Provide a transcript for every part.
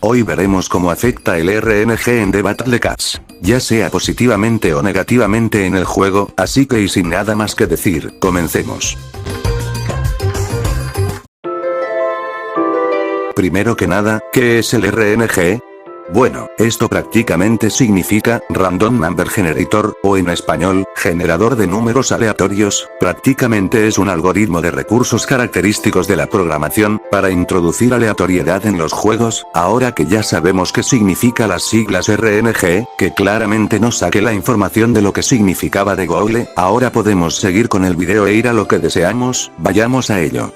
Hoy veremos cómo afecta el RNG en The Battle Cats, ya sea positivamente o negativamente en el juego, así que y sin nada más que decir, comencemos. Primero que nada, ¿qué es el RNG? Bueno, esto prácticamente significa Random Number Generator, o en español, generador de números aleatorios. Prácticamente es un algoritmo de recursos característicos de la programación, para introducir aleatoriedad en los juegos. Ahora que ya sabemos qué significa las siglas RNG, que claramente nos saque la información de lo que significaba de Google, ahora podemos seguir con el video e ir a lo que deseamos. Vayamos a ello.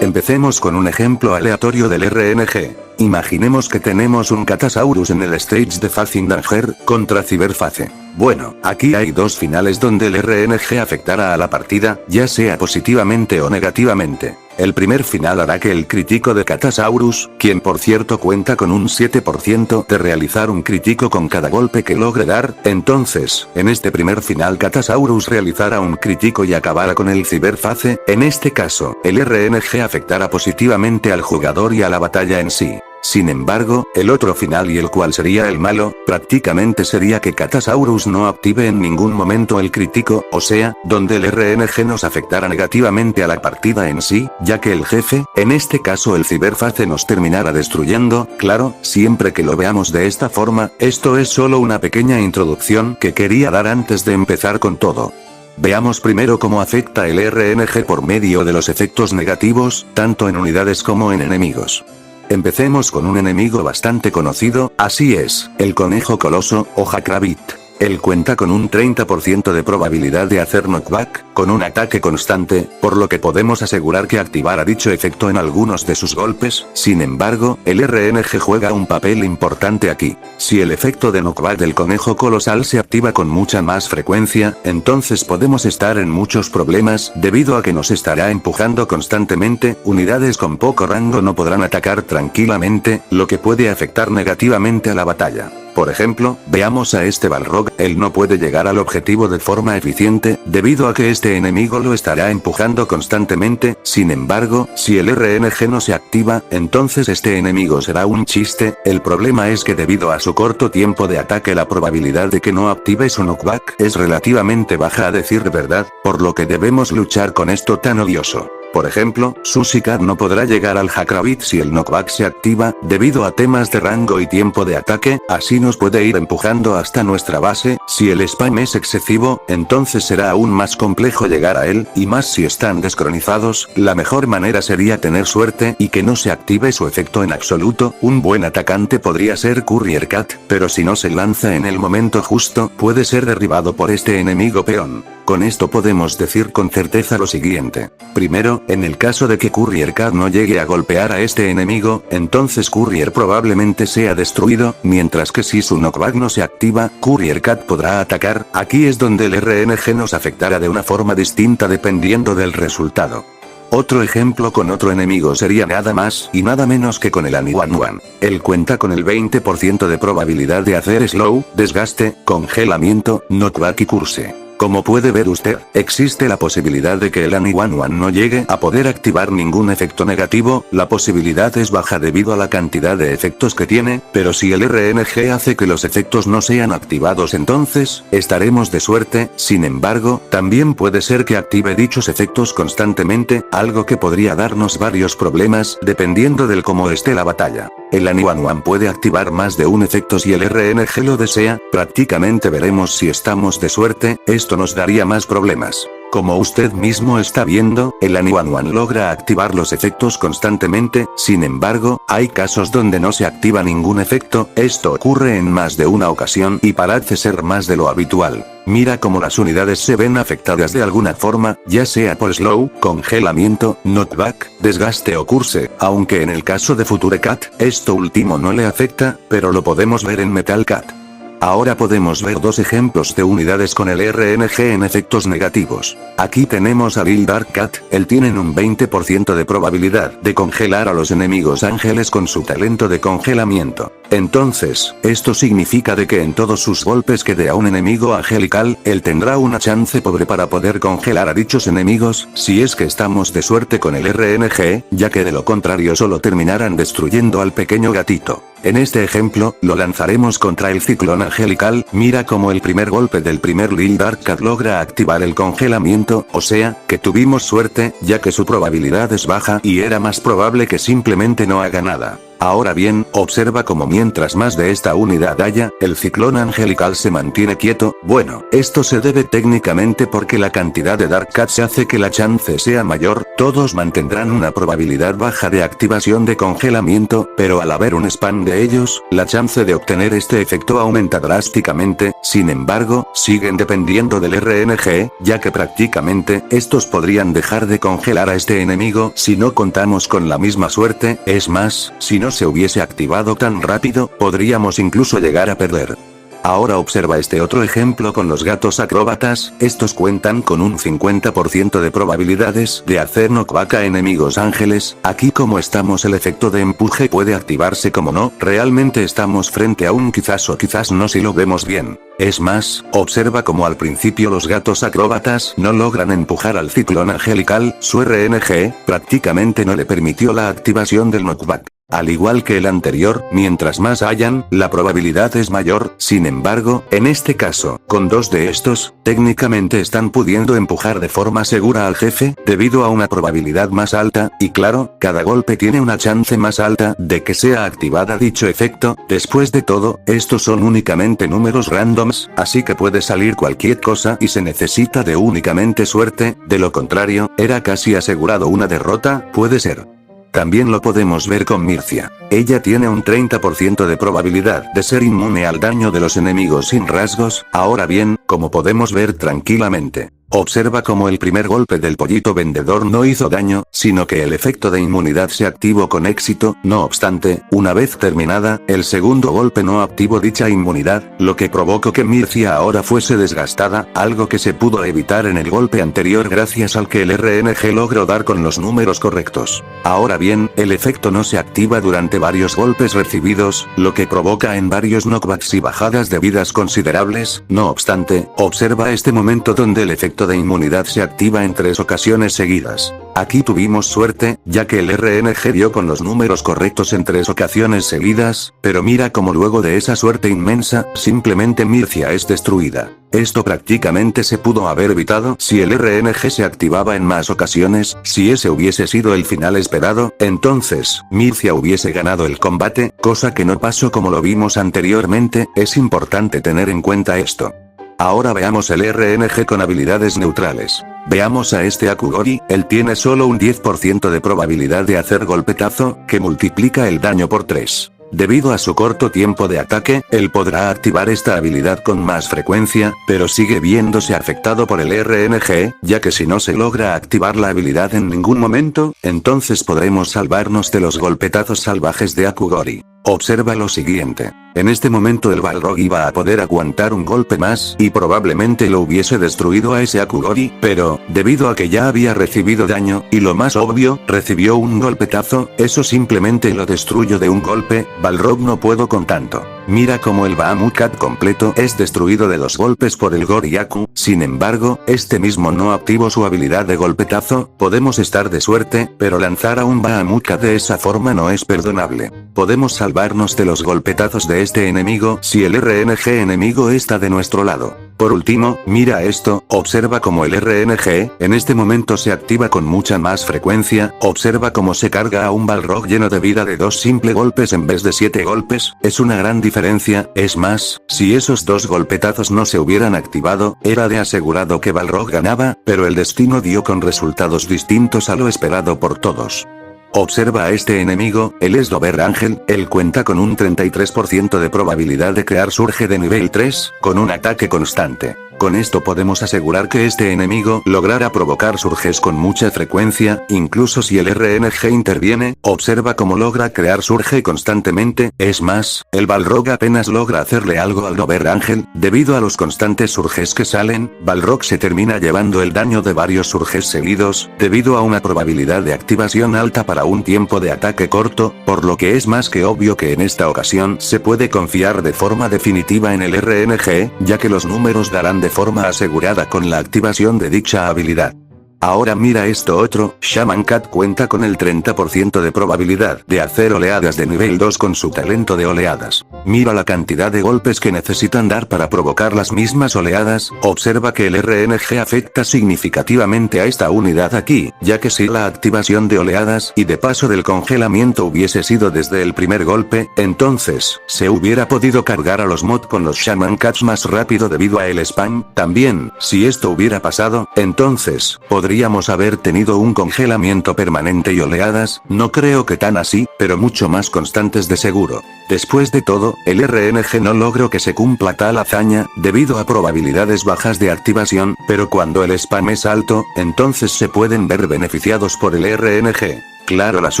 Empecemos con un ejemplo aleatorio del RNG. Imaginemos que tenemos un Catasaurus en el stage de Facing Danger, contra Cyberface. Bueno, aquí hay dos finales donde el RNG afectará a la partida, ya sea positivamente o negativamente. El primer final hará que el crítico de Catasaurus, quien por cierto cuenta con un 7% de realizar un crítico con cada golpe que logre dar, entonces, en este primer final Catasaurus realizará un crítico y acabará con el Cyberface. En este caso, el RNG afectará positivamente al jugador y a la batalla en sí. Sin embargo, el otro final y el cual sería el malo, prácticamente sería que Catasaurus no active en ningún momento el crítico, o sea, donde el RNG nos afectará negativamente a la partida en sí, ya que el jefe, en este caso el Cyberface nos terminará destruyendo. Claro, siempre que lo veamos de esta forma. Esto es solo una pequeña introducción que quería dar antes de empezar con todo. Veamos primero cómo afecta el RNG por medio de los efectos negativos, tanto en unidades como en enemigos. Empecemos con un enemigo bastante conocido, así es, el conejo coloso, o Jackrabbit. Él cuenta con un 30% de probabilidad de hacer knockback, con un ataque constante, por lo que podemos asegurar que activará dicho efecto en algunos de sus golpes. Sin embargo, el RNG juega un papel importante aquí. Si el efecto de knockback del conejo colosal se activa con mucha más frecuencia, entonces podemos estar en muchos problemas, debido a que nos estará empujando constantemente. Unidades con poco rango no podrán atacar tranquilamente, lo que puede afectar negativamente a la batalla. Por ejemplo, veamos a este Balrog. Él no puede llegar al objetivo de forma eficiente, debido a que este enemigo lo estará empujando constantemente. Sin embargo, si el RNG no se activa, entonces este enemigo será un chiste. El problema es que debido a su corto tiempo de ataque la probabilidad de que no active su knockback es relativamente baja, a decir verdad, por lo que debemos luchar con esto tan odioso. Por ejemplo, Sushi Cat no podrá llegar al Jackrabbit si el knockback se activa, debido a temas de rango y tiempo de ataque. Así nos puede ir empujando hasta nuestra base. Si el spam es excesivo, entonces será aún más complejo llegar a él, y más si están descronizados. La mejor manera sería tener suerte y que no se active su efecto en absoluto. Un buen atacante podría ser Courier Cat, pero si no se lanza en el momento justo, puede ser derribado por este enemigo peón. Con esto podemos decir con certeza lo siguiente. Primero, en el caso de que Courier Cat no llegue a golpear a este enemigo, entonces Courier probablemente sea destruido, mientras que si su knockback no se activa, Courier Cat podrá atacar. Aquí es donde el RNG nos afectará de una forma distinta dependiendo del resultado. Otro ejemplo con otro enemigo sería nada más y nada menos que con el Aniwanwan. Él cuenta con el 20% de probabilidad de hacer slow, desgaste, congelamiento, knockback y curse. Como puede ver usted, existe la posibilidad de que el Aniwanwan no llegue a poder activar ningún efecto negativo. La posibilidad es baja debido a la cantidad de efectos que tiene, pero si el RNG hace que los efectos no sean activados, entonces, estaremos de suerte. Sin embargo, también puede ser que active dichos efectos constantemente, algo que podría darnos varios problemas, dependiendo del cómo esté la batalla. El Aniwanwan puede activar más de un efecto si el RNG lo desea. Prácticamente veremos si estamos de suerte. Esto nos daría más problemas. Como usted mismo está viendo, el Aniwanwan logra activar los efectos constantemente. Sin embargo, hay casos donde no se activa ningún efecto. Esto ocurre en más de una ocasión y parece ser más de lo habitual. Mira cómo las unidades se ven afectadas de alguna forma, ya sea por slow, congelamiento, knockback, desgaste o curse, aunque en el caso de Future Cat, esto último no le afecta, pero lo podemos ver en Metal Cat. Ahora podemos ver dos ejemplos de unidades con el RNG en efectos negativos. Aquí tenemos a Lil Dark Cat. Él tiene un 20% de probabilidad de congelar a los enemigos ángeles con su talento de congelamiento. Entonces, esto significa de que en todos sus golpes que dé a un enemigo angelical, él tendrá una chance pobre para poder congelar a dichos enemigos, si es que estamos de suerte con el RNG, ya que de lo contrario solo terminarán destruyendo al pequeño gatito. En este ejemplo, lo lanzaremos contra el ciclón angelical, mira como el primer golpe del primer Lil Dark Cat logra activar el congelamiento, o sea, que tuvimos suerte, ya que su probabilidad es baja y era más probable que simplemente no haga nada. Ahora bien, observa como mientras más de esta unidad haya, el ciclón angelical se mantiene quieto. Bueno, esto se debe técnicamente porque la cantidad de Dark Cats hace que la chance sea mayor, todos mantendrán una probabilidad baja de activación de congelamiento, pero al haber un spam de ellos, la chance de obtener este efecto aumenta drásticamente. Sin embargo, siguen dependiendo del RNG, ya que prácticamente, estos podrían dejar de congelar a este enemigo si no contamos con la misma suerte, es más, si no se hubiese activado tan rápido, podríamos incluso llegar a perder. Ahora observa este otro ejemplo con los gatos acróbatas, estos cuentan con un 50% de probabilidades de hacer knockback a enemigos ángeles, aquí como estamos el efecto de empuje puede activarse como no, realmente estamos frente a un quizás o quizás no si lo vemos bien. Es más, observa como al principio los gatos acróbatas no logran empujar al ciclón angelical, su RNG, prácticamente no le permitió la activación del knockback. Al igual que el anterior, mientras más hayan, la probabilidad es mayor, sin embargo, en este caso, con dos de estos, técnicamente están pudiendo empujar de forma segura al jefe, debido a una probabilidad más alta, y claro, cada golpe tiene una chance más alta de que sea activada dicho efecto. Después de todo, estos son únicamente números randoms, así que puede salir cualquier cosa y se necesita de únicamente suerte, de lo contrario, era casi asegurado una derrota, puede ser. También lo podemos ver con Mircea. Ella tiene un 30% de probabilidad de ser inmune al daño de los enemigos sin rasgos, ahora bien, como podemos ver tranquilamente. Observa como el primer golpe del pollito vendedor no hizo daño, sino que el efecto de inmunidad se activó con éxito. No obstante, una vez terminada, el segundo golpe no activó dicha inmunidad, lo que provocó que Mircea ahora fuese desgastada, algo que se pudo evitar en el golpe anterior gracias al que el RNG logró dar con los números correctos. Ahora bien, el efecto no se activa durante varios golpes recibidos, lo que provoca en varios knockbacks y bajadas de vidas considerables. No obstante, observa este momento donde el efecto de inmunidad se activa en 3 ocasiones seguidas. Aquí tuvimos suerte, ya que el RNG dio con los números correctos en 3 ocasiones seguidas, pero mira como luego de esa suerte inmensa, simplemente Mircea es destruida. Esto prácticamente se pudo haber evitado si el RNG se activaba en más ocasiones, si ese hubiese sido el final esperado, entonces, Mircea hubiese ganado el combate, cosa que no pasó como lo vimos anteriormente, es importante tener en cuenta esto. Ahora veamos el RNG con habilidades neutrales. Veamos a este Akugori, él tiene solo un 10% de probabilidad de hacer golpetazo, que multiplica el daño por 3. Debido a su corto tiempo de ataque, él podrá activar esta habilidad con más frecuencia, pero sigue viéndose afectado por el RNG, ya que si no se logra activar la habilidad en ningún momento, entonces podremos salvarnos de los golpetazos salvajes de Akugori. Observa lo siguiente. En este momento el Balrog iba a poder aguantar un golpe más y probablemente lo hubiese destruido a ese Akugori, pero, debido a que ya había recibido daño, y lo más obvio, recibió un golpetazo, eso simplemente lo destruyó de un golpe. Balrog no puedo con tanto. Mira como el Bahamut completo es destruido de 2 golpes por el Goryaku, sin embargo, este mismo no activó su habilidad de golpetazo. Podemos estar de suerte, pero lanzar a un Bahamut de esa forma no es perdonable. Podemos salvarnos de los golpetazos de este enemigo si el RNG enemigo está de nuestro lado. Por último, mira esto, observa como el RNG, en este momento se activa con mucha más frecuencia, observa cómo se carga a un Balrog lleno de vida de 2 simples golpes en vez de 7 golpes, es una gran diferencia, es más, si esos 2 golpetazos no se hubieran activado, era de asegurado que Balrog ganaba, pero el destino dio con resultados distintos a lo esperado por todos. Observa a este enemigo, el Eslover Ángel, él cuenta con un 33% de probabilidad de crear surge de nivel 3, con un ataque constante. Con esto podemos asegurar que este enemigo logrará provocar surges con mucha frecuencia, incluso si el RNG interviene. Observa cómo logra crear surge constantemente, es más, el Balrog apenas logra hacerle algo al Nover Ángel, debido a los constantes surges que salen, Balrog se termina llevando el daño de varios surges seguidos, debido a una probabilidad de activación alta para un tiempo de ataque corto, por lo que es más que obvio que en esta ocasión se puede confiar de forma definitiva en el RNG, ya que los números darán de forma asegurada con la activación de dicha habilidad. Ahora mira esto otro, Shaman Cat cuenta con el 30% de probabilidad de hacer oleadas de nivel 2 con su talento de oleadas. Mira la cantidad de golpes que necesitan dar para provocar las mismas oleadas. Observa que el RNG afecta significativamente a esta unidad aquí, ya que si la activación de oleadas y de paso del congelamiento hubiese sido desde el primer golpe, entonces, se hubiera podido cargar a los mod con los Shaman Cats más rápido debido a el spam. También, si esto hubiera pasado, entonces, podríamos haber tenido un congelamiento permanente y oleadas, no creo que tan así, pero mucho más constantes de seguro. Después de todo, el RNG no logró que se cumpla tal hazaña, debido a probabilidades bajas de activación, pero cuando el spam es alto, entonces se pueden ver beneficiados por el RNG. Claro, las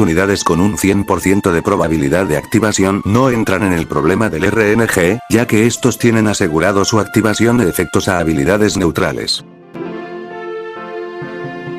unidades con un 100% de probabilidad de activación no entran en el problema del RNG, ya que estos tienen asegurado su activación de efectos a habilidades neutrales.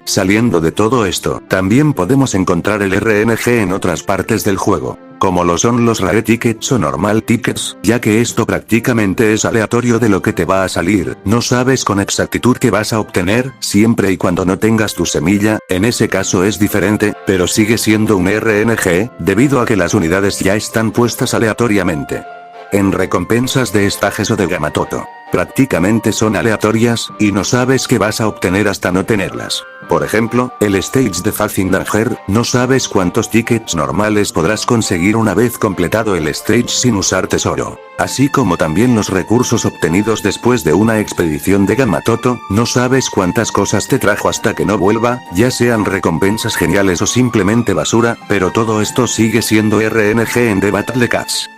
Saliendo de todo esto, también podemos encontrar el RNG en otras partes del juego, como lo son los Rare Tickets o Normal Tickets, ya que esto prácticamente es aleatorio de lo que te va a salir, no sabes con exactitud qué vas a obtener, siempre y cuando no tengas tu semilla, en ese caso es diferente, pero sigue siendo un RNG, debido a que las unidades ya están puestas aleatoriamente. En recompensas de estajes o de Gamatoto, prácticamente son aleatorias, y no sabes qué vas a obtener hasta no tenerlas. Por ejemplo, el stage de Fazing Danger, no sabes cuántos tickets normales podrás conseguir una vez completado el stage sin usar tesoro. Así como también los recursos obtenidos después de una expedición de Gamatoto, no sabes cuántas cosas te trajo hasta que no vuelva, ya sean recompensas geniales o simplemente basura, pero todo esto sigue siendo RNG en The Battle Cats.